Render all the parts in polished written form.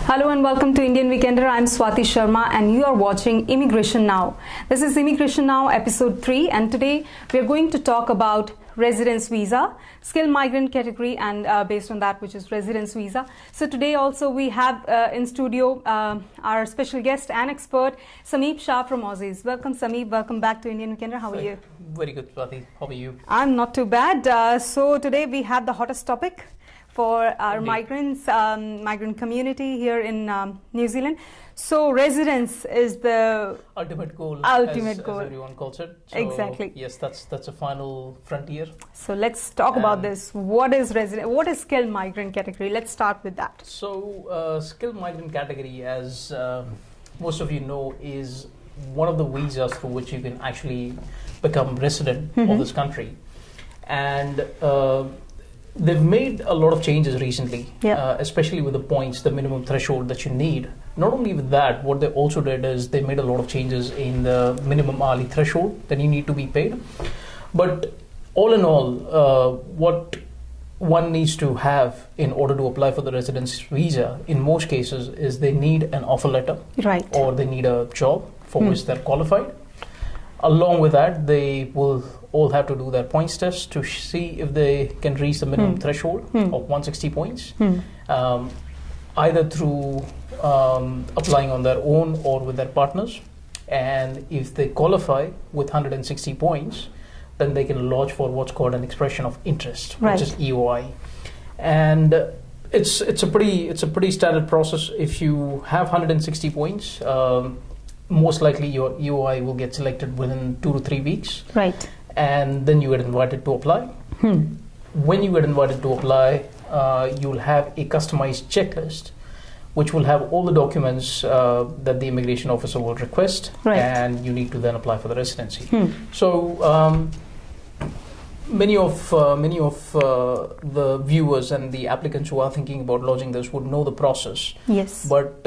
Hello and welcome to Indian Weekender. I'm Swati Sharma and you are watching Immigration Now. This is Immigration Now episode 3 and today we are going to talk about residence visa, skilled migrant category and based on that which is residence visa. So today also we have in studio our special guest and expert Samip Shah from Aussizz. Welcome Samip, welcome back to Indian Weekender. How are you? Very good, Swati. How are you? I'm not too bad. So today we have the hottest topic for our migrant community here in New Zealand. So residence is the ultimate goal. As everyone calls it. So exactly. Yes, that's a final frontier. So let's talk about this. What is What is skilled migrant category? Let's start with that. So skilled migrant category, as most of you know, is one of the visas through which you can actually become resident of this country, and they've made a lot of changes recently, especially with the points, the minimum threshold that you need. Not only with that, what they also did is they made a lot of changes in the minimum hourly threshold that you need to be paid. But all in all, what one needs to have in order to apply for the residence visa, in most cases, is they need an offer letter, right, or they need a job for which they're qualified. Along with that, they will all have to do their points test to see if they can reach the minimum threshold of 160 points, either through applying on their own or with their partners. And if they qualify with 160 points, then they can lodge for what's called an expression of interest, which is EOI. And it's a pretty standard process. If you have 160 points, most likely your EOI will get selected within 2 to 3 weeks. Right. And then you get invited to apply. When you get invited to apply, you'll have a customized checklist which will have all the documents that the immigration officer will request, and you need to then apply for the residency. So many of the viewers and the applicants who are thinking about lodging this would know the process. Yes. But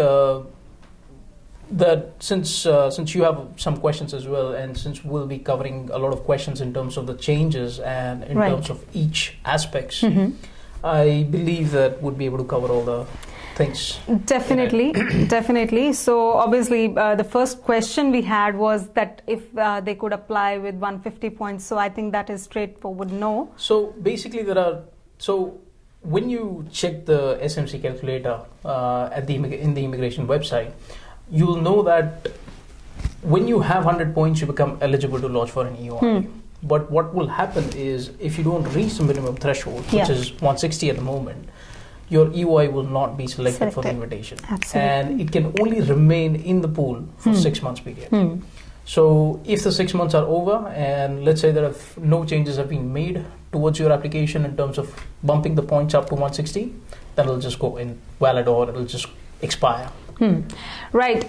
that since you have some questions as well, and since we'll be covering a lot of questions in terms of the changes and in terms of each aspects, I believe that we'll be able to cover all the things. Definitely, definitely. So obviously the first question we had was that if they could apply with 150 points. So I think that is straightforward no. So basically when you check the SMC calculator in the immigration website, you'll know that when you have 100 points, you become eligible to lodge for an EOI. But what will happen is, if you don't reach the minimum threshold, which is 160 at the moment, your EOI will not be selected for the invitation. Absolutely. And it can only remain in the pool for 6 months period. So if the 6 months are over, and let's say that no changes have been made towards your application in terms of bumping the points up to 160, then it'll just go invalid or it'll just expire. Right.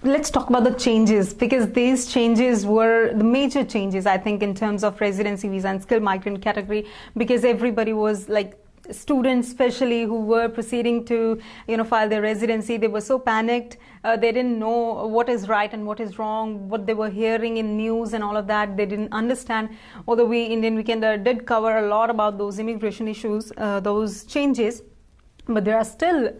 Let's talk about the changes, because these changes were the major changes, I think, in terms of residency visa and skilled migrant category, because everybody was like, students especially who were proceeding to file their residency, they were so panicked. They didn't know what is right and what is wrong, what they were hearing in news and all of that. They didn't understand. Although we Indian Weekender did cover a lot about those immigration issues, those changes. But there are still,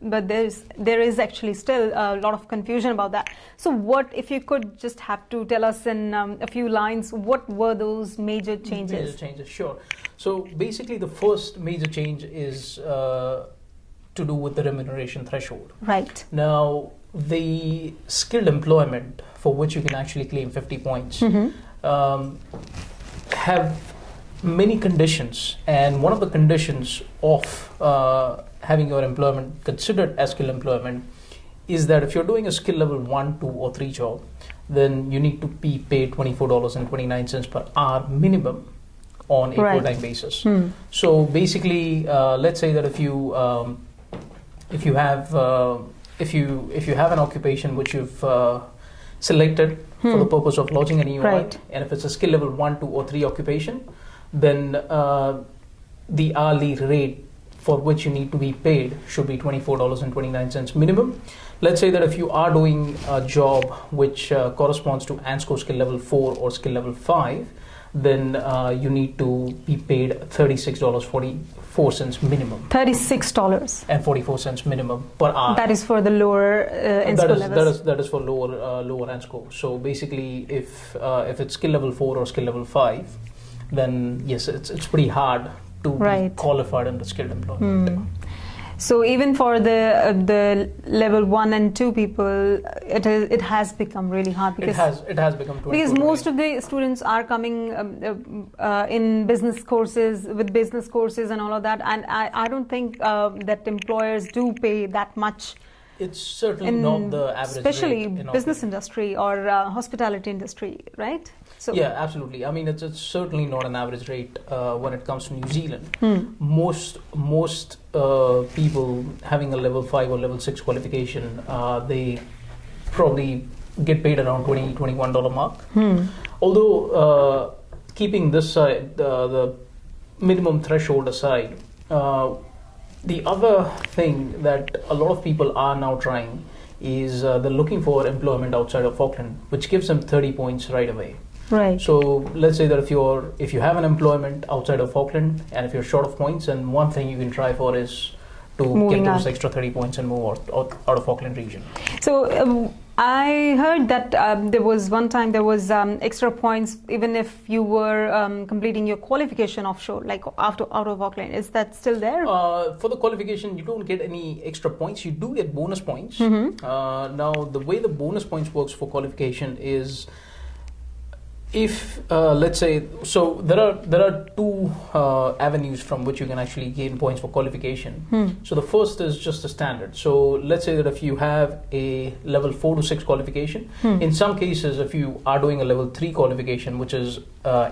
there is actually still a lot of confusion about that. So what, if you could just have to tell us in a few lines, what were those major changes? Major changes, sure. So basically the first major change is to do with the remuneration threshold. Right. Now, the skilled employment for which you can actually claim 50 points have many conditions, and one of the conditions of having your employment considered as skilled employment is that if you're doing a skill level 1, 2 or 3 job, then you need to be paid $24.29 per hour minimum on a full-time basis. So basically, let's say that if you have an occupation which you've selected for the purpose of lodging an EOI, and if it's a skill level 1, 2 or 3 occupation, then the hourly rate for which you need to be paid should be $24.29 minimum. Let's say that if you are doing a job which corresponds to ANSCO skill level 4 or skill level 5, then you need to be paid $36.44 minimum. $36 and 44 cents minimum per hour. That is for the lower ANSCO levels. That is for lower ANSCO. So basically, if it's skill level 4 or skill level 5, then yes, it's pretty hard to be qualified under skilled employment. So even for the level 1 and 2 people, it has become really hard because it has become because most of the students are coming in business courses and all of that, and I don't think that employers do pay that much. It's certainly not the average, especially rate business industry or hospitality industry, right? So yeah, absolutely. I mean, it's certainly not an average rate when it comes to New Zealand. Most people having a level 5 or level 6 qualification, they probably get paid around $21 mark. Although keeping this side, the minimum threshold aside, the other thing that a lot of people are now trying is they're looking for employment outside of Auckland, which gives them 30 points right away. Right. So let's say that if you have an employment outside of Auckland and if you're short of points, then one thing you can try for is to get those extra 30 points and move out of Auckland region. So I heard that there was one time there was extra points even if you were completing your qualification offshore, like out of Auckland. Is that still there? For the qualification, you don't get any extra points. You do get bonus points. Now, the way the bonus points works for qualification is, if let's say, so there are two avenues from which you can actually gain points for qualification. So the first is just the standard. So let's say that if you have a level 4 to 6 qualification, in some cases if you are doing a level 3 qualification which is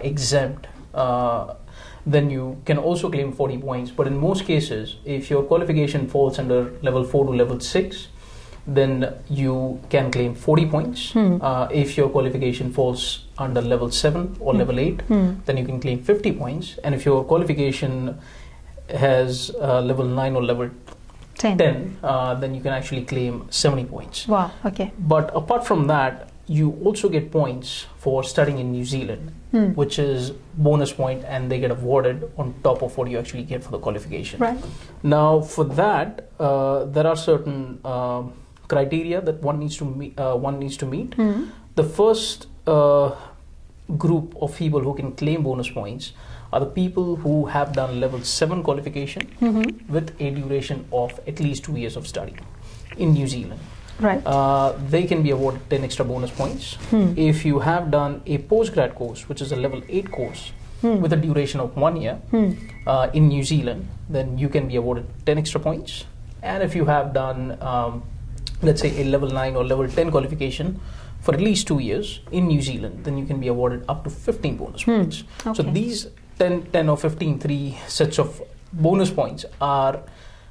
exempt, then you can also claim 40 points. But in most cases, if your qualification falls under level 4 to level 6, then you can claim 40 points. If your qualification falls under level 7 or level 8, then you can claim 50 points. And if your qualification has level 9 or level 10, then you can actually claim 70 points. Wow, okay. But apart from that, you also get points for studying in New Zealand, which is bonus point, and they get awarded on top of what you actually get for the qualification. Right. Now, for that, there are certain criteria that one needs to meet. The first group of people who can claim bonus points are the people who have done level 7 qualification with a duration of at least 2 years of study in New Zealand. Right. They can be awarded 10 extra bonus points. If you have done a postgrad course, which is a level 8 course with a duration of 1 year in New Zealand, then you can be awarded 10 extra points. And if you have done let's say a level 9 or level 10 qualification for at least 2 years in New Zealand, then you can be awarded up to 15 bonus points. Okay. So these 10 or 15, 3 sets of bonus points are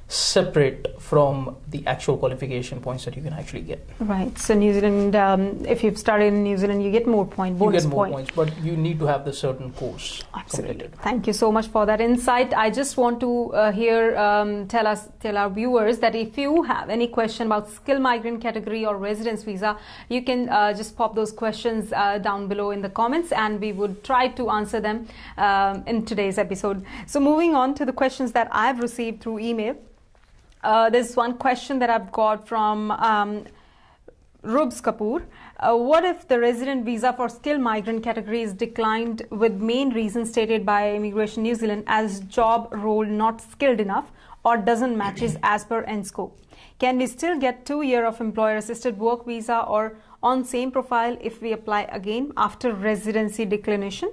separate from the actual qualification points that you can actually get. Right. So New Zealand, if you've started in New Zealand, you get more points, bonus You get more points, but you need to have the certain course completed. Thank you so much for that insight. I just want to tell our viewers that if you have any question about Skilled Migrant Category or residence visa, you can just pop those questions down below in the comments, and we would try to answer them in today's episode. So moving on to the questions that I've received through email. There's one question that I've got from Rubs Kapoor. What if the resident visa for skilled migrant category is declined with main reason stated by Immigration New Zealand as job role not skilled enough or doesn't matches as per NSCO? Can we still get 2 year of employer assisted work visa or on same profile if we apply again after residency declination?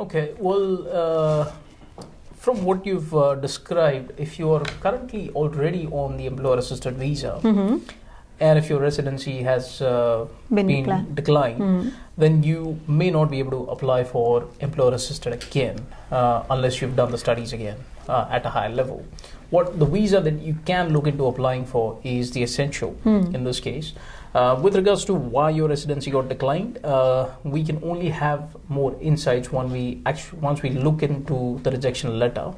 Okay, well, from what you've described, if you are currently already on the employer-assisted visa, and if your residency has been declined, then you may not be able to apply for employer-assisted again unless you've done the studies again at a higher level. What the visa that you can look into applying for is the essential in this case. With regards to why your residency got declined, we can only have more insights once we look into the rejection letter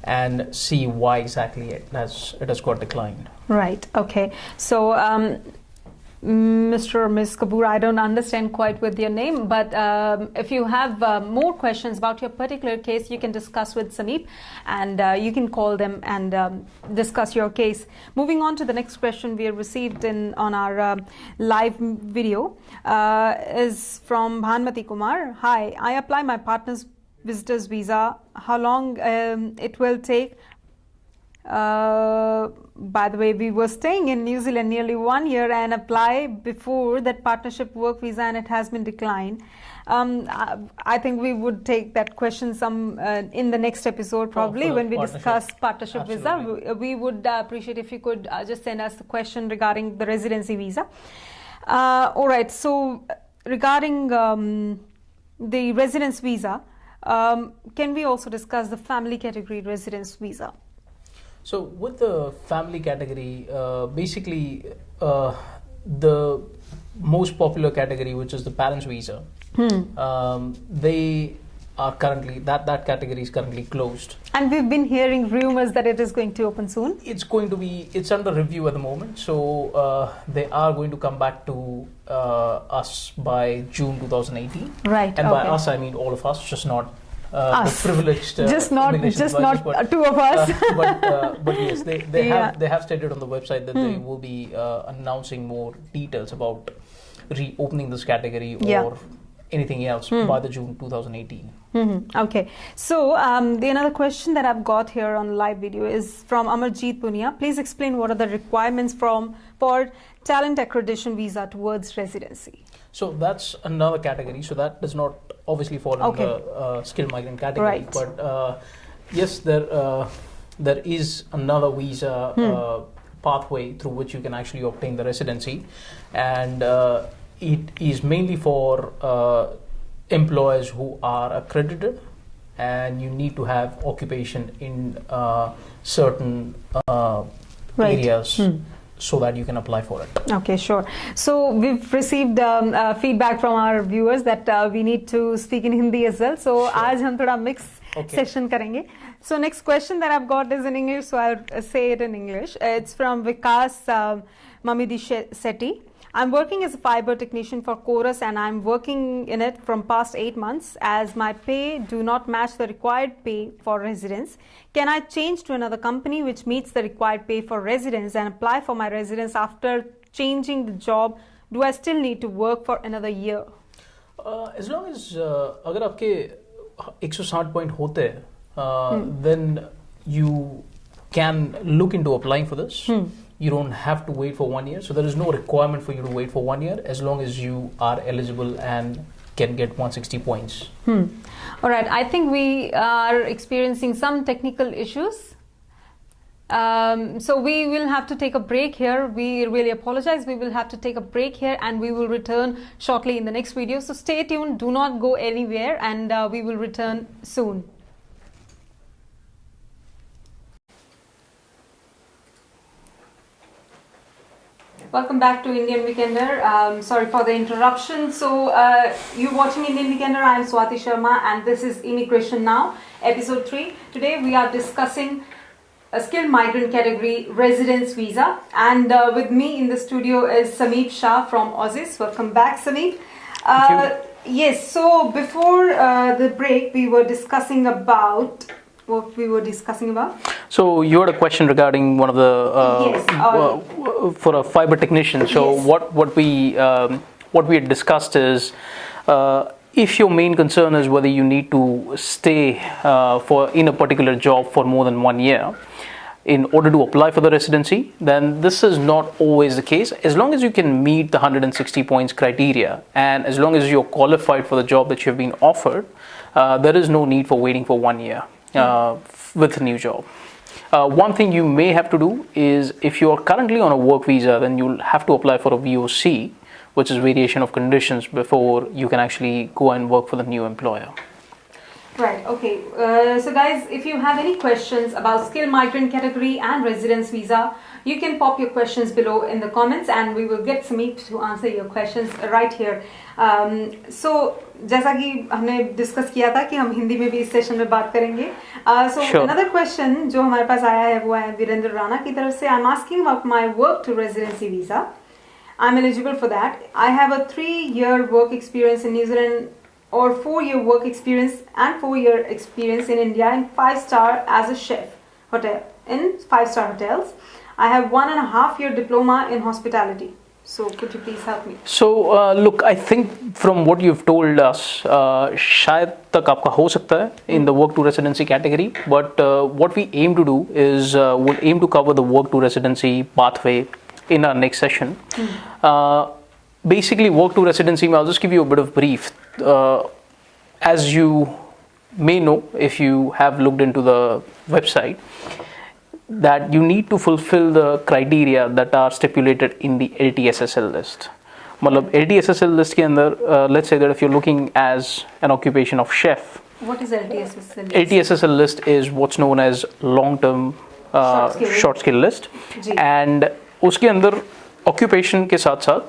and see why exactly it has got declined. Right. Okay. So, Mr. or Ms. Kapoor, I don't understand quite with your name, but if you have more questions about your particular case, you can discuss with Samip, and you can call them and discuss your case. Moving on to the next question we have received on our live video is from Bhanmati Kumar. Hi, I apply my partner's visitor's visa. How long it will take? By the way, we were staying in New Zealand nearly 1 year and apply before that partnership work visa, and it has been declined. I think we would take that question in the next episode probably when we discuss partnership visa. We would appreciate if you could just send us the question regarding the residency visa. All right, so regarding the residence visa, can we also discuss the family category residence visa? So with the family category, basically the most popular category, which is the parents visa, they are currently, that category is currently closed. And we've been hearing rumors that it is going to open soon. It's under review at the moment. So they are going to come back to us by June 2018. Right. And by us, I mean all of us, just not the privileged just not two of us. But yes, they have stated on the website that they will be announcing more details about reopening this category or anything else by the June 2018. Okay, so the another question that I've got here on live video is from Amarjeet Punia. Please explain what are the requirements for talent accreditation visa towards residency. So that's another category. So that does not obviously fall under skilled migrant category. Right. But yes, there is another visa pathway through which you can actually obtain the residency, and it is mainly for employers who are accredited, and you need to have occupation in certain areas so that you can apply for it. Okay, sure. So we've received feedback from our viewers that we need to speak in Hindi as well. So आज हम थोड़ा mix session करेंगे. So next question that I've got is in English, so I'll say it in English. It's from Vikas Mamidi Seti. I'm working as a fiber technician for Chorus, and I'm working in it from past 8 months. As my pay do not match the required pay for residence, can I change to another company which meets the required pay for residence and apply for my residence after changing the job? Do I still need to work for another year? As long as अगर आपके 160 point होते then you can look into applying for this. You don't have to wait for 1 year. So there is no requirement for you to wait for 1 year as long as you are eligible and can get 160 points. All right. I think we are experiencing some technical issues. So we will have to take a break here. We really apologize. We will have to take a break here, and we will return shortly in the next video. So stay tuned. Do not go anywhere, and we will return soon. Welcome back to Indian Weekender. Sorry for the interruption. So you're watching Indian Weekender. I am Swati Sharma, and this is Immigration Now, episode 3. Today we are discussing a skilled migrant category residence visa, and with me in the studio is Samip Shah from Aussizz. Welcome back, Samip. Yes. So before the break, we were discussing about. What we were discussing about? So you had a question regarding one of the for a fiber technician. So what we had discussed is if your main concern is whether you need to stay in a particular job for more than 1 year in order to apply for the residency, then this is not always the case. As long as you can meet the 160 points criteria, and as long as you're qualified for the job that you've been offered, there is no need for waiting for 1 year. With a new job. One thing you may have to do is, if you are currently on a work visa, then you'll have to apply for a VOC, which is variation of conditions, before you can actually go and work for the new employer. Right, okay. So guys, if you have any questions about skilled migrant category and residence visa, You can pop your questions below in the comments and we will get Samip to answer your questions right here. So जैसा कि हमने discuss किया था कि हम हिंदी में भी इस सेशन में बात करेंगे. So another question जो हमारे पास आया है वो है वीरेंद्र राणा की तरफ से. I'm asking about my work to residency visa. I'm eligible for that. I have a 3-year work experience in New Zealand or 4-year work experience and 4-year experience in India in 5-star as a chef hotel in 5-star hotels. I have 1.5-year diploma in hospitality. So could you please help me? So look, I think from what you've told us, शायद तक आपका हो सकता है in the work to residency category. But what we aim to do is we'll aim to cover the work to residency pathway in our next session. Basically, work to residency, I'll just give you a bit of brief. As you may know, if you have looked into the website, that you need to fulfill the criteria that are stipulated in the LTSSL list. मतलब LTSSL list के अंदर, let's say that if you're looking as an occupation of chef. What is LTSSL list? LTSSL list is what's known as long-term short skill list. And उसके अंदर occupation के साथ साथ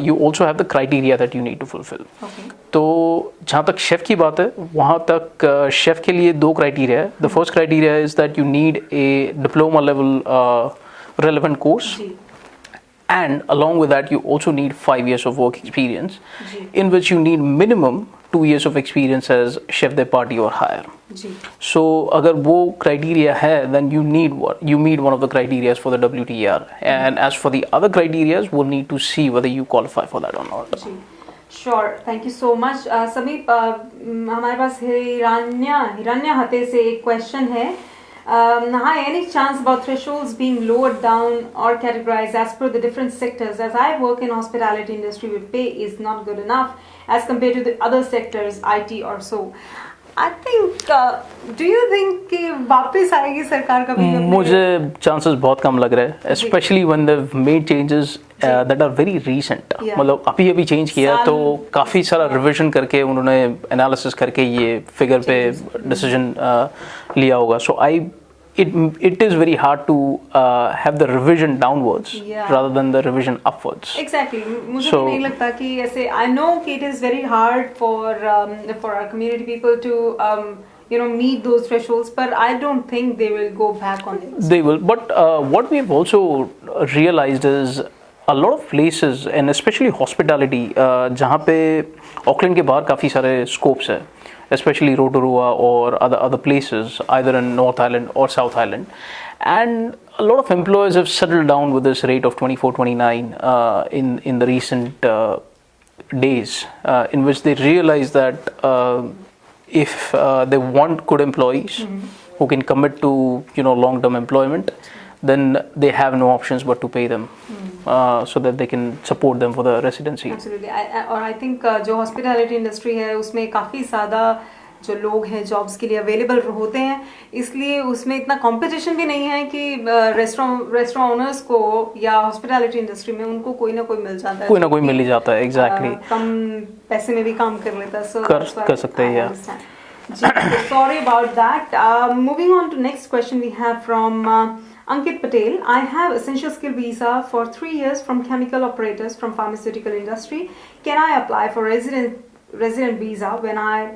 you also have the criteria that you need to fulfill. तो जहाँ तक chef की बात है वहाँ तक शेफ के लिए 2 criteria है. The first criteria is that you need a diploma level relevant course. And along with that, you also need 5 years of work experience, in which you need minimum 2 years of experience as chef de partie or higher. So, अगर वो criteria है, then you meet one of the criteria for the WTR. And as for the other criteria, we'll need to see whether you qualify for that or not. Sure, thank you so much. Samip, हमारे पास हिरण्या हते से एक question है. Hi, any chance about thresholds being lowered down or categorized as per the different sectors? As I work in hospitality industry, where pay is not good enough as compared to the other sectors, IT or so. I think, do you think कि वापस आएगी सरकार कभी? मुझे chances बहुत कम लग रहे हैं, especially when they've made changes that are very recent. मतलब अभी change किया तो काफी सारा revision करके उन्होंने analysis करके ये figure पे decision लिया होगा. So it is very hard to have the revision downwards rather than the revision upwards. Exactly. मुझे नहीं लगता कि ऐसे. I know कि it is very hard for our community people to meet those thresholds, but I don't think they will go back on it. They will, but what we've also realized is a lot of places, and especially hospitality, जहाँ पे Auckland के बाहर काफी सारे scopes है. Especially Rotorua or other places, either in North Island or South Island. And a lot of employers have settled down with this rate of 24-29 in the recent days, in which they realize that if they want good employees who can commit to long-term employment, then they have no options but to pay them so that they can support them for the residency. Absolutely. और I think जो hospitality industry है उसमें काफ़ी ज़्यादा जो लोग हैं jobs के लिए available होते हैं, इसलिए उसमें इतना competition भी नहीं है कि restaurant owners को या hospitality industry में उनको कोई ना कोई मिल जाता है. कोई ना कोई मिल ही जाता है. Exactly. कम पैसे में भी काम कर लेता है. So कर सकते हैं यार. Sorry about that. Moving on to next question we have from Ankit Patel. I have essential skill visa for 3 years from chemical operators from pharmaceutical industry. Can I apply for resident visa when I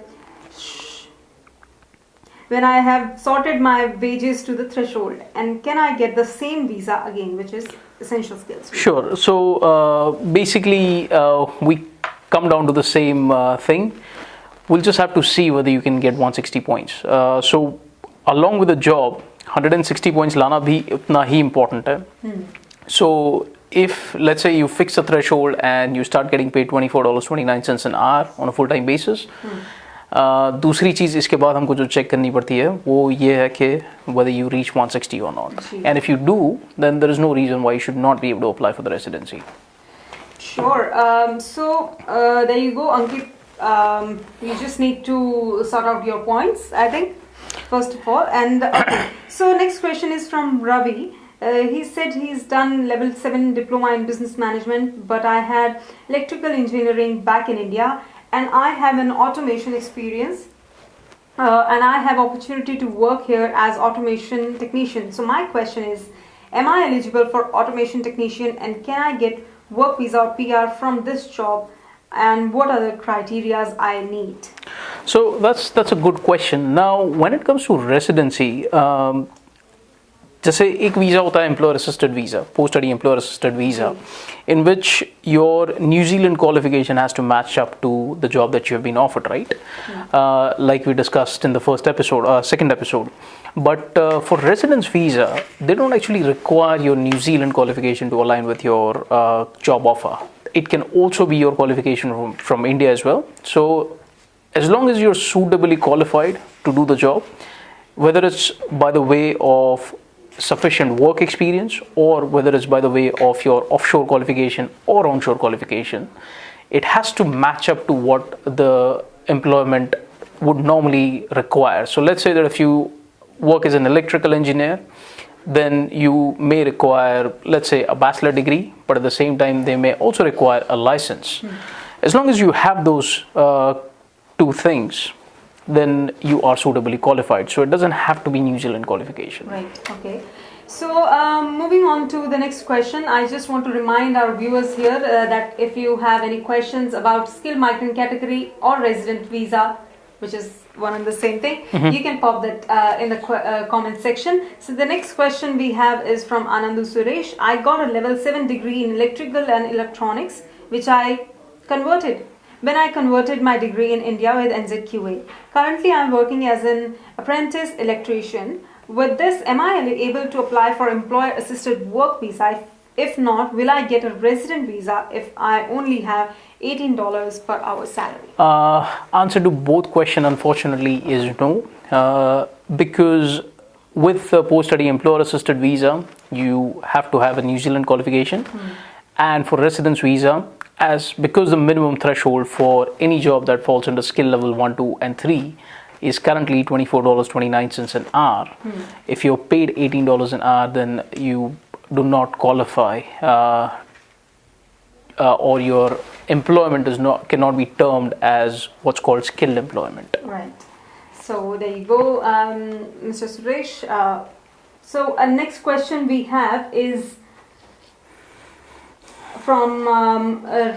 have sorted my wages to the threshold? And can I get the same visa again, which is essential skills? Sure. So basically we come down to the same thing. We'll just have to see whether you can get 160 points. So along with the job, 160 points लाना भी उतना ही important है. So if let's say you fix a threshold and you start getting paid $24.29 an hour on a full-time basis, दूसरी चीज़ इसके बाद हमको जो check करनी पड़ती है वो ये है कि whether you reach 160 or not. And if you do, then there is no reason why you should not be able to apply for the residency. Sure. So there you go, Ankit. You just need to sort out your points, I think, first of all. And okay. So next question is from Ravi. He said he's done level 7 diploma in business management, but I had electrical engineering back in India, and I have an automation experience, and I have opportunity to work here as automation technician. So my question is, Am I eligible for automation technician, and can I get work visa or PR from this job? And what are the criterias I need? So that's a good question. Now, when it comes to residency, जैसे एक visa होता है employer assisted visa, post study employer assisted visa, in which your New Zealand qualification has to match up to the job that you have been offered, right? Like we discussed in the second episode. But for residence visa, they don't actually require your New Zealand qualification to align with your job offer. It can also be your qualification from India as well. So as long as you're suitably qualified to do the job, whether it's by the way of sufficient work experience or whether it's by the way of your offshore qualification or onshore qualification, it has to match up to what the employment would normally require. So let's say that if you work as an electrical engineer, then you may require, let's say, a bachelor degree, but at the same time they may also require a license. As long as you have those two things, then you are suitably qualified. So it doesn't have to be New Zealand qualification. Right, okay. So moving on to the next question, I just want to remind our viewers here that if you have any questions about skilled migrant category or resident visa, which is one and the same thing, you can pop that in the comment section. So the next question we have is from Anandu Suresh. I got a level 7 degree in electrical and electronics, which I converted when I converted my degree in India with NZQA. Currently, I am working as an apprentice electrician. With this, am I able to apply for employer-assisted work visa? If not, will I get a resident visa if I only have $18 per hour salary? Answer to both questions, unfortunately, is no. Because with the post-study employer-assisted visa, you have to have a New Zealand qualification. And for residence visa, because the minimum threshold for any job that falls under skill level 1, 2 and 3 is currently $24.29 an hour. If you're paid $18 an hour, then you do not qualify, or your employment cannot be termed as what's called skilled employment. Right. So there you go, Mr. Suresh. So next question we have is from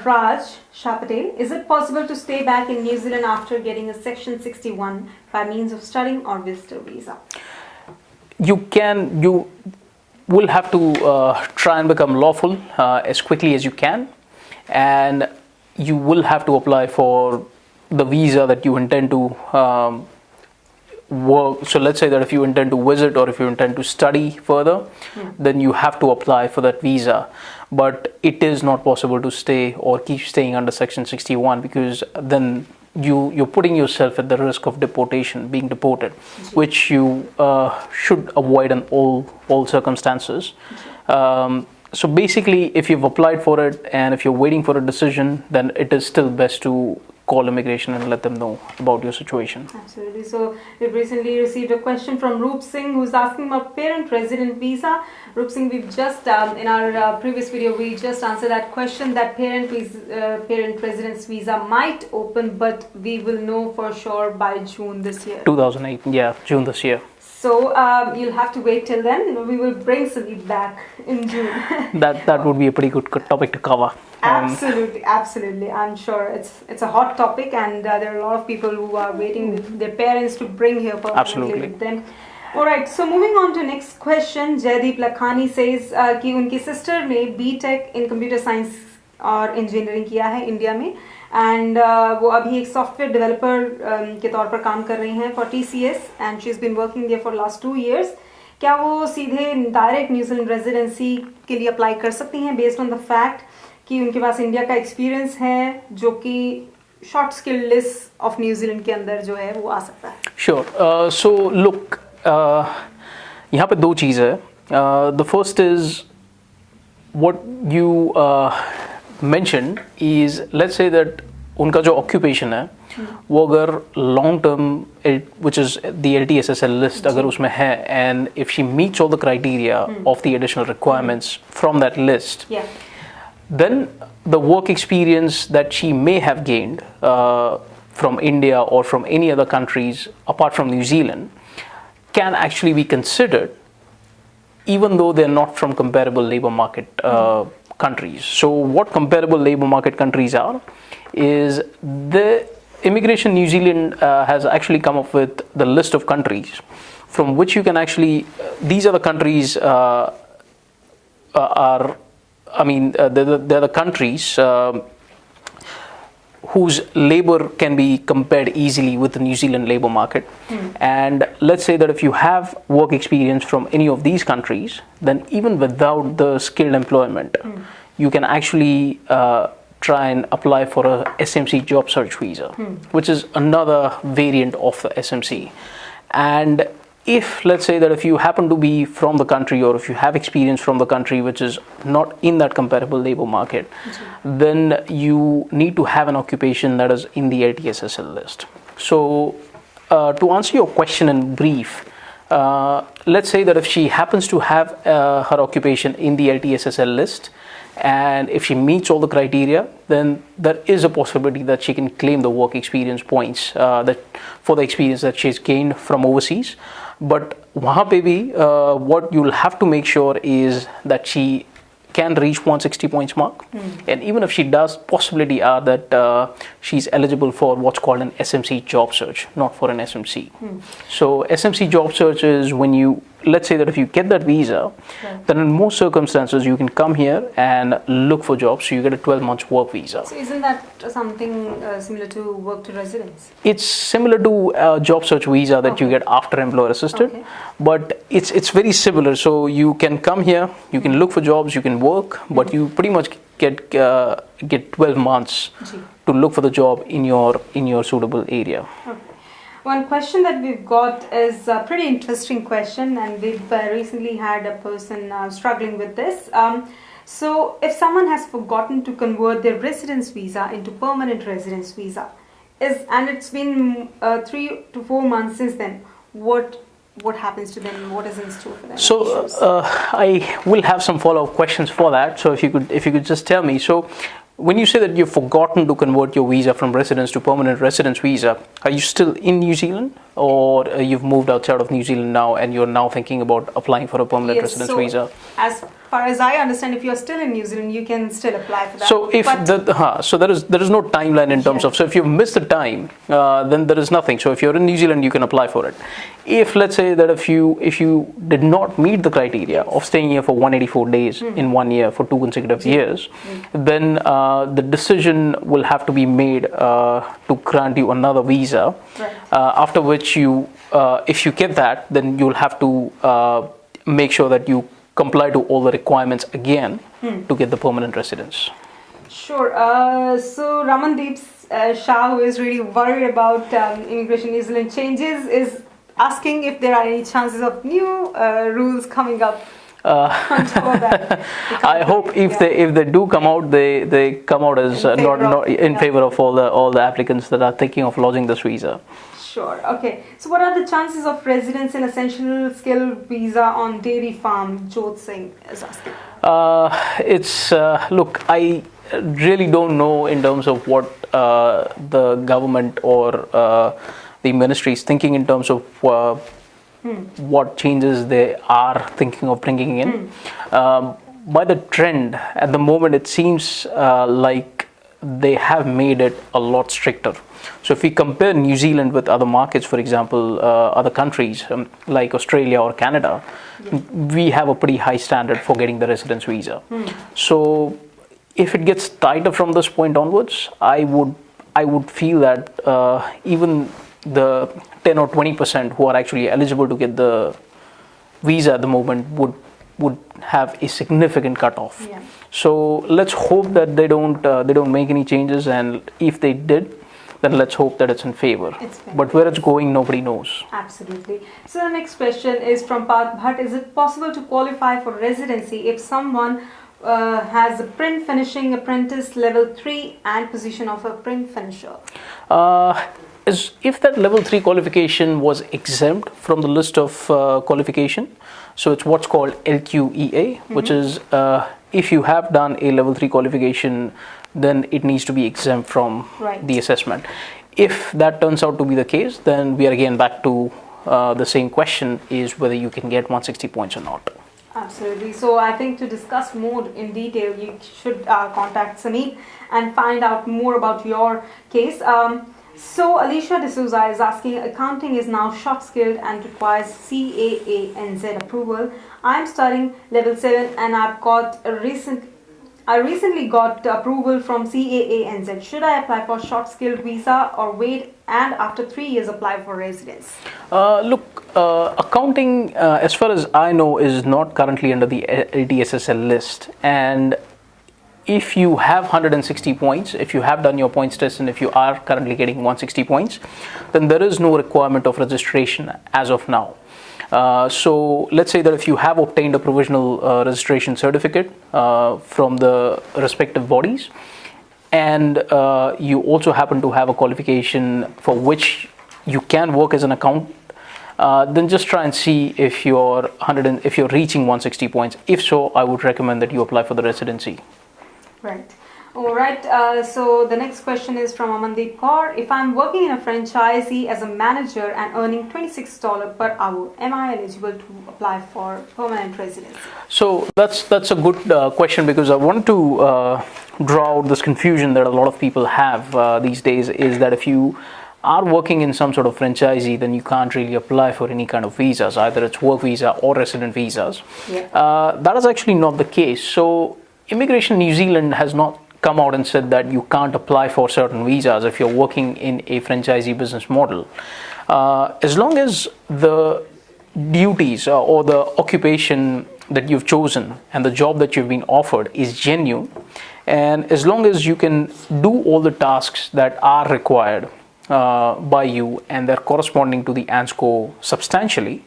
Raj Shah Patil. Is it possible to stay back in New Zealand after getting a Section 61 by means of studying or visitor visa? You will have to try and become lawful as quickly as you can, and you will have to apply for the visa that you intend to work. So let's say that if you intend to visit or if you intend to study further, then you have to apply for that visa. But it is not possible to stay or keep staying under Section 61, because then you're putting yourself at the risk of deportation, being deported, which you should avoid in all circumstances. So basically, if you've applied for it and if you're waiting for a decision, then it is still best to call immigration and let them know about your situation. Absolutely. So we've recently received a question from Roop Singh, who's asking about parent resident visa. Roop Singh, we've just in our previous video we just answered that question, that parent residence visa might open, but we will know for sure by June this year. 2008, yeah, June this year. So you'll have to wait till then. We will bring Samip back in June. that would be a pretty good topic to cover. Absolutely. I'm sure it's a hot topic, and there are a lot of people who are waiting with their parents to bring here permanently with them. Alright, so moving on to next question. Jaideep Lakhani says कि उनकी sister ने B.Tech in computer science और engineering किया है India में, and वो अभी एक सॉफ्टवेयर डेवलपर के तौर पर काम कर रही हैं for TCS, and she is been working there for last 2 years. क्या वो सीधे डायरेक्ट न्यूजीलैंड रेजिडेंसी के लिए अप्लाई कर सकती हैं बेस्ड ऑन द फैक्ट कि उनके पास इंडिया का एक्सपीरियंस है, जो कि short skilled list of New Zealand के अंदर जो है वो आ सकता है? श्योर. सो लुक, यहाँ पे 2 चीज़ है. The first is what you mentioned is, let's say that उनका जो occupation है वो अगर long term, which is the LTSSL list, अगर उसमें है, and if she meets all the criteria of the additional requirements from that list, then the work experience that she may have gained from India or from any other countries apart from New Zealand can actually be considered even though they're not from comparable labor market countries. So what comparable labor market countries are is the Immigration New Zealand has actually come up with the list of countries from which you can actually, these are the countries they're the countries whose labor can be compared easily with the New Zealand labor market. And let's say that if you have work experience from any of these countries, then even without the skilled employment, you can actually try and apply for a SMC job search visa, which is another variant of the SMC. And if, let's say that if you happen to be from the country, or if you have experience from the country which is not in that comparable labor market, then you need to have an occupation that is in the LTSSL list. So to answer your question in brief, let's say that if she happens to have her occupation in the LTSSL list, and if she meets all the criteria, then there is a possibility that she can claim the work experience points that for the experience that she's gained from overseas. But wahan pe bhi, what you'll have to make sure is that she can reach 160 points mark, and even if she does, possibility are that she's eligible for what's called an SMC job search, not for an SMC. So SMC job search is when you, let's say that if you get that visa, then in most circumstances you can come here and look for jobs, so you get a 12 months work visa. So isn't that something similar to work to residence? It's similar to a job search visa that you get after employer assisted, but it's very similar. So you can come here, you can look for jobs, you can work, but you pretty much get 12 months to look for the job in your suitable area. One question that we've got is a pretty interesting question, and we've recently had a person struggling with this. So if someone has forgotten to convert their residence visa into permanent residence visa, and it's been 3 to 4 months since then, what happens to them? What is in store for them? So I will have some follow-up questions for that. So if you could just tell me. So when you say that you've forgotten to convert your visa from residence to permanent residence visa, are you still in New Zealand, or you've moved outside of New Zealand now and you're now thinking about applying for a permanent residence visa? As far as I understand, if you're still in New Zealand, you can still apply for that. So if so there is no timeline in terms of, so if you've missed the time, then there is nothing. So if you're in New Zealand, you can apply for it. If, let's say that if you did not meet the criteria of staying here for 184 days in 1 year for 2 consecutive years, then the decision will have to be made to grant you another visa. After which if you get that, then you'll have to make sure that you comply to all the requirements again to get the permanent residence. Sure. So Ramandeep Shah, who is really worried about Immigration New Zealand changes, is asking if there are any chances of new rules coming up. On top of that, I hope if they do come out, they come out as not in favor of all the applicants that are thinking of lodging this visa. Sure. Okay. So what are the chances of residence in essential skill visa on dairy farm? Jyot Singh is asking. Look, I really don't know in terms of what the government or the ministry is thinking in terms of what changes they are thinking of bringing in. By the trend at the moment, it seems like they have made it a lot stricter. So if we compare New Zealand with other markets, for example, other countries like Australia or Canada, we have a pretty high standard for getting the residence visa. So if it gets tighter from this point onwards, I would feel that even the 10 or 20% who are actually eligible to get the visa at the moment would have a significant cutoff. So let's hope that they don't make any changes, and if they did, then let's hope that it's in favor. But where it's going, nobody knows. Absolutely. So the next question is from Parth Bhatt. Is it possible to qualify for residency if someone has a print finishing apprentice level 3 and position of a print finisher? If that level 3 qualification was exempt from the list of qualification, so it's what's called LQEI, which is if you have done a level 3 qualification, then it needs to be exempt from the assessment. If that turns out to be the case, then we are again back to the same question, is whether you can get 160 points or not. Absolutely. So I think to discuss more in detail, you should contact Samip and find out more about your case. So Alicia D'Souza is asking, accounting is now short skilled and requires CAANZ approval. I'm studying level 7 and I recently got approval from CAANZ. Should I apply for short skilled visa or wait and after 3 years apply for residence? Accounting, as far as I know, is not currently under the LTSSL list. And if you have 160 points, if you have done your points test and if you are currently getting 160 points, then there is no requirement of registration as of now. So let's say that if you have obtained a provisional registration certificate from the respective bodies, and you also happen to have a qualification for which you can work as an accountant, then just try and see if you're reaching 160 points. If so, I would recommend that you apply for the residency. Right. All right. So the next question is from Amandeep Kaur. If I'm working in a franchisee as a manager and earning $26 per hour, am I eligible to apply for permanent residency? So that's a good question, because I want to draw out this confusion that a lot of people have these days, is that if you are working in some sort of franchisee, then you can't really apply for any kind of visas, either it's work visa or resident visas. Yeah. That is actually not the case. So Immigration New Zealand has not come out and said that you can't apply for certain visas if you're working in a franchisee business model. As long as the duties or the occupation that you've chosen and the job that you've been offered is genuine, and as long as you can do all the tasks that are required by you and they're corresponding to the ANSCO substantially,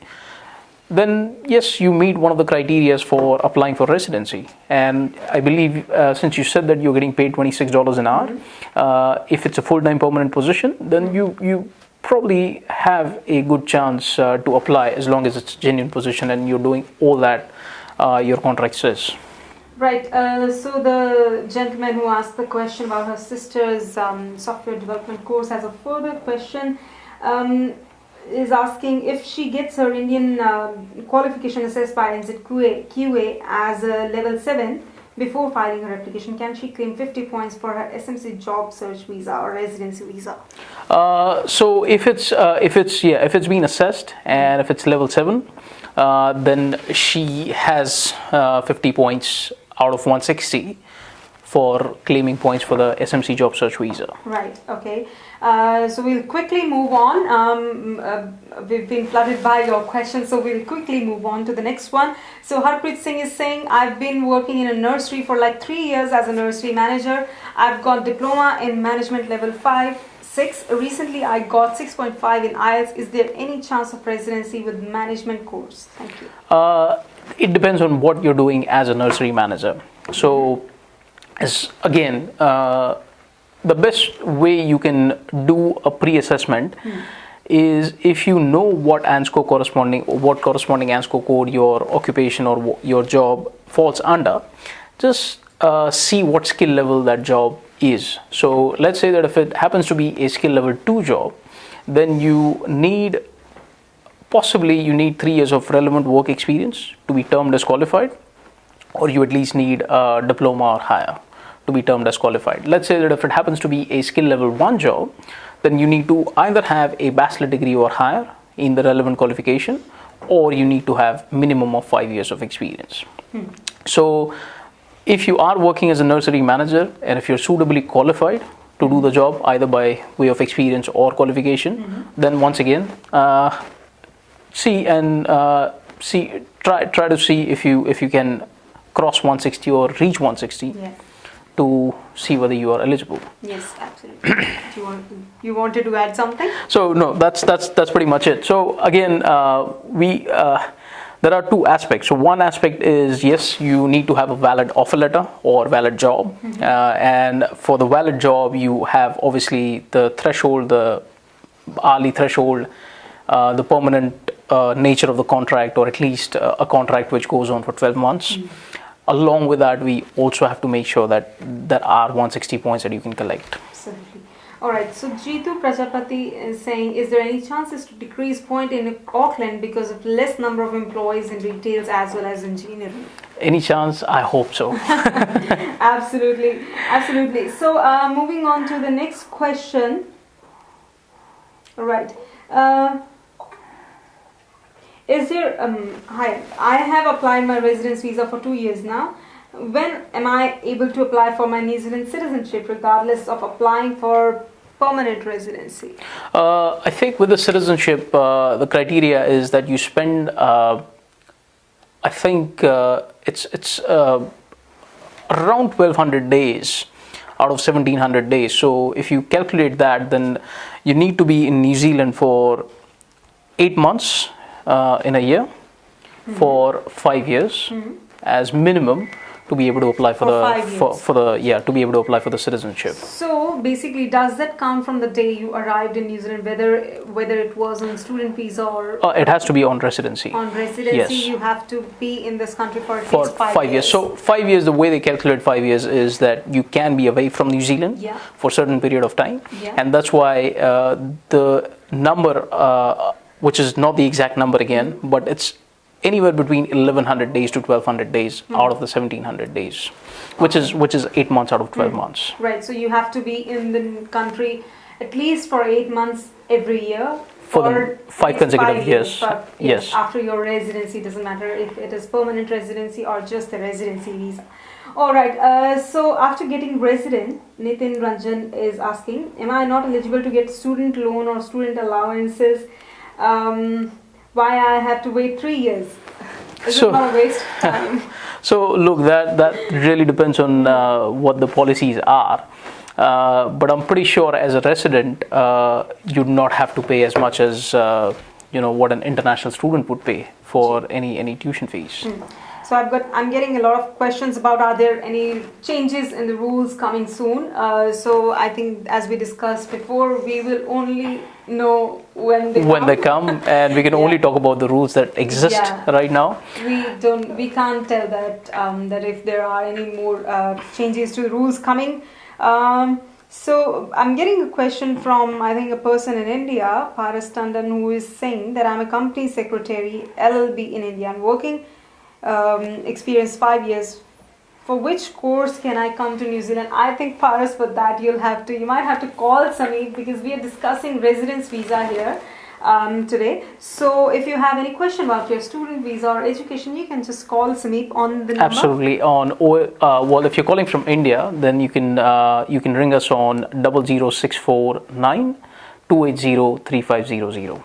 then yes, you meet one of the criteria for applying for residency. And I believe since you said that you're getting paid $26 an hour, if it's a full-time permanent position, then you probably have a good chance to apply, as long as it's a genuine position and you're doing all that your contract says. Right. So the gentleman who asked the question about her sister's software development course has a further question. Is asking, if she gets her Indian qualification assessed by NZQA as a level 7 before filing her application, can she claim 50 points for her SMC job search visa or residency visa? So if it's been assessed and if it's level 7, then she has 50 points out of 160 for claiming points for the SMC job search visa. Right. Okay. So we'll quickly move on. We've been flooded by your questions, so we'll quickly move on to the next one. So Harpreet Singh is saying, I've been working in a nursery for like 3 years as a nursery manager. I've got diploma in management level 5, 6. Recently I got 6.5 in IELTS. Is there any chance of residency with management course? Thank you. It depends on what you're doing as a nursery manager. So the best way you can do a pre-assessment is if you know what corresponding ANSCO code your occupation or your job falls under, just see what skill level that job is. So let's say that if it happens to be a skill level 2 job, then you need 3 years of relevant work experience to be termed as qualified, or you at least need a diploma or higher to be termed as qualified. Let's say that if it happens to be a skill level 1 job, then you need to either have a bachelor degree or higher in the relevant qualification, or you need to have minimum of 5 years of experience. So if you are working as a nursery manager and if you're suitably qualified to do the job either by way of experience or qualification, then once again try to see if you can cross 160 or reach 160. Yeah. To see whether you are eligible. Yes, absolutely. You wanted to add something? So no, that's pretty much it. So again, there are 2 aspects. So one aspect is, yes, you need to have a valid offer letter or valid job, and for the valid job, you have obviously the threshold, the hourly threshold, the permanent nature of the contract, or at least a contract which goes on for 12 months. Along with that, we also have to make sure that there are 160 points that you can collect. Absolutely. All right. So Jitu Prajapati is saying, is there any chances to decrease point in Auckland because of less number of employees in retails as well as engineering? Any chance? I hope so. Absolutely, absolutely. So moving on to the next question. All right. Is there? Hi. I have applied my residence visa for 2 years now. When am I able to apply for my New Zealand citizenship, regardless of applying for permanent residency? I think with the citizenship, the criteria is that you spend. I think it's around 1,200 days out of 1,700 days. So if you calculate that, then you need to be in New Zealand for 8 months in a year, for 5 years as minimum, to be able to apply for to be able to apply for the citizenship. So basically, does that count from the day you arrived in New Zealand, whether it was on student visa or? It has to be on residency. On residency, yes. You have to be in this country for at for least 5 years. So 5 years, the way they calculate 5 years is that you can be away from New Zealand for a certain period of time, and that's why the number, which is not the exact number again, but it's anywhere between 1,100 days to 1,200 days out of the 1,700 days, which is 8 months out of 12 months. Right. So you have to be in the country at least for 8 months every year. For the 5 consecutive years. Yes. After your residency, doesn't matter if it is permanent residency or just a residency visa. All right. So after getting resident, Nitin Ranjan is asking, am I not eligible to get student loan or student allowances? Why I have to wait 3 years? Is it not a waste of time? So look, that really depends on what the policies are. But I'm pretty sure as a resident, you'd not have to pay as much as what an international student would pay for any tuition fees. So I'm getting a lot of questions about, are there any changes in the rules coming soon? So I think, as we discussed before, we will only know when they come, and we can only talk about the rules that exist right now. We can't tell that if there are any more changes to the rules coming. So I'm getting a question from, I think, a person in India, Paras Tandon, who is saying that I'm a company secretary, LLB in India, and working experience 5 years. For which course can I come to New Zealand? I think, Paras, for that you might have to call Samip, because we are discussing residence visa here today. So if you have any question about your student visa or education, you can just call Samip on the number. Absolutely. Well, if you're calling from India, then you can ring us on 00649 280 3500.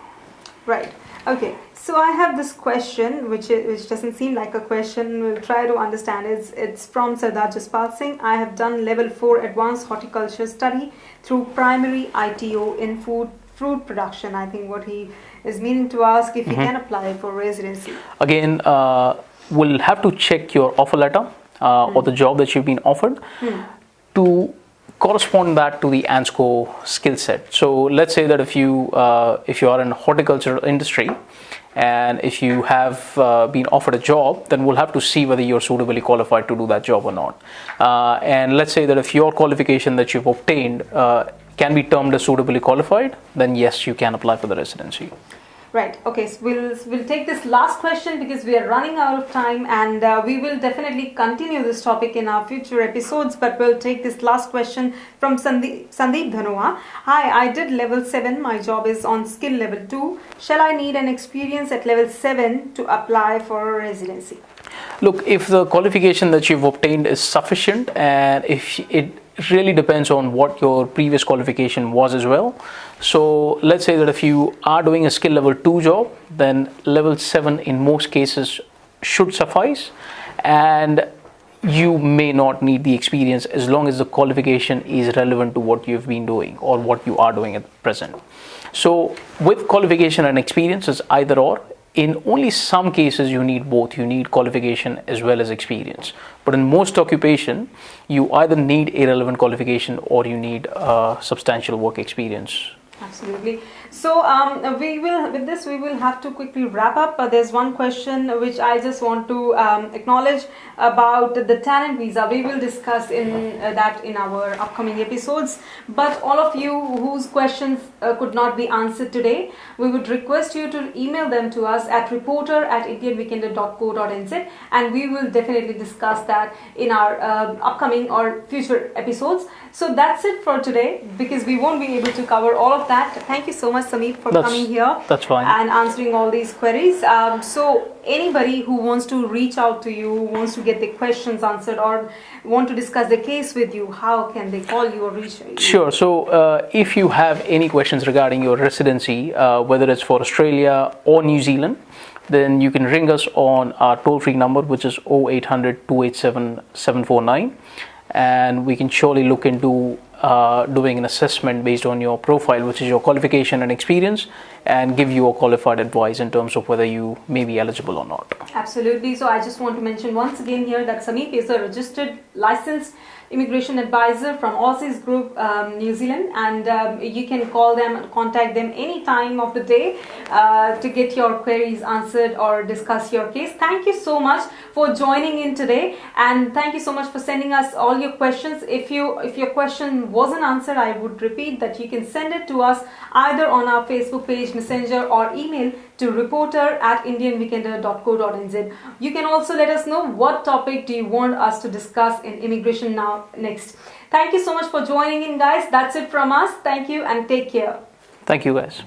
Right. Okay. So I have this question, which doesn't seem like a question. We'll try to understand. It's from Sardar Jaspal Singh. I have done level 4 advanced horticulture study through primary ITO in fruit production. I think what he is meaning to ask, if he can apply for residency. Again, we'll have to check your offer letter or the job that you've been offered to correspond that to the ANSCO skill set. So let's say that if you are in horticultural industry, and if you have been offered a job, then we'll have to see whether you're suitably qualified to do that job or not. And let's say that if your qualification that you've obtained can be termed as suitably qualified, then yes, you can apply for the residency. Right. Okay. So we'll take this last question because we are running out of time, and we will definitely continue this topic in our future episodes. But we'll take this last question from Sandeep Dhanua. Hi, I did level 7. My job is on skill level 2. Shall I need an experience at level 7 to apply for a residency? Look, if the qualification that you've obtained is sufficient, and if it really depends on what your previous qualification was as well. So let's say that if you are doing a skill level 2 job, then level 7 in most cases should suffice, and you may not need the experience as long as the qualification is relevant to what you've been doing or what you are doing at present. So with qualification and experience, it's either or. In only some cases you need both. You need qualification as well as experience. But in most occupation, you either need a relevant qualification or you need substantial work experience Absolutely. So we will have to quickly wrap up. There's one question which I just want to acknowledge about the talent visa. We will discuss that in our upcoming episodes. But all of you whose questions could not be answered today, we would request you to email them to us at reporter@indianweekender.co.nz, and we will definitely discuss that in our upcoming or future episodes. So that's it for today, because we won't be able to cover all of that. Thank you so much, Samip, for coming here. That's fine. And answering all these queries. So anybody who wants to reach out to you, who wants to get their questions answered or want to discuss the case with you, how can they call you or reach you? Sure. So if you have any questions regarding your residency, whether it's for Australia or New Zealand, then you can ring us on our toll-free number, which is 0800 287 749. And we can surely look into doing an assessment based on your profile, which is your qualification and experience, and give you a qualified advice in terms of whether you may be eligible or not. Absolutely. So I just want to mention once again here that Samip is a registered, licensed immigration advisor from Aussizz Group, New Zealand, and you can call them, contact them any time of the day to get your queries answered or discuss your case. Thank you so much for joining in today, and thank you so much for sending us all your questions. If your question wasn't answered, I would repeat that you can send it to us either on our Facebook page, Messenger, or email to reporter@indianweekender.co.nz. You can also let us know what topic do you want us to discuss in immigration now next. Thank you so much for joining in, guys. That's it from us. Thank you and take care. Thank you, guys.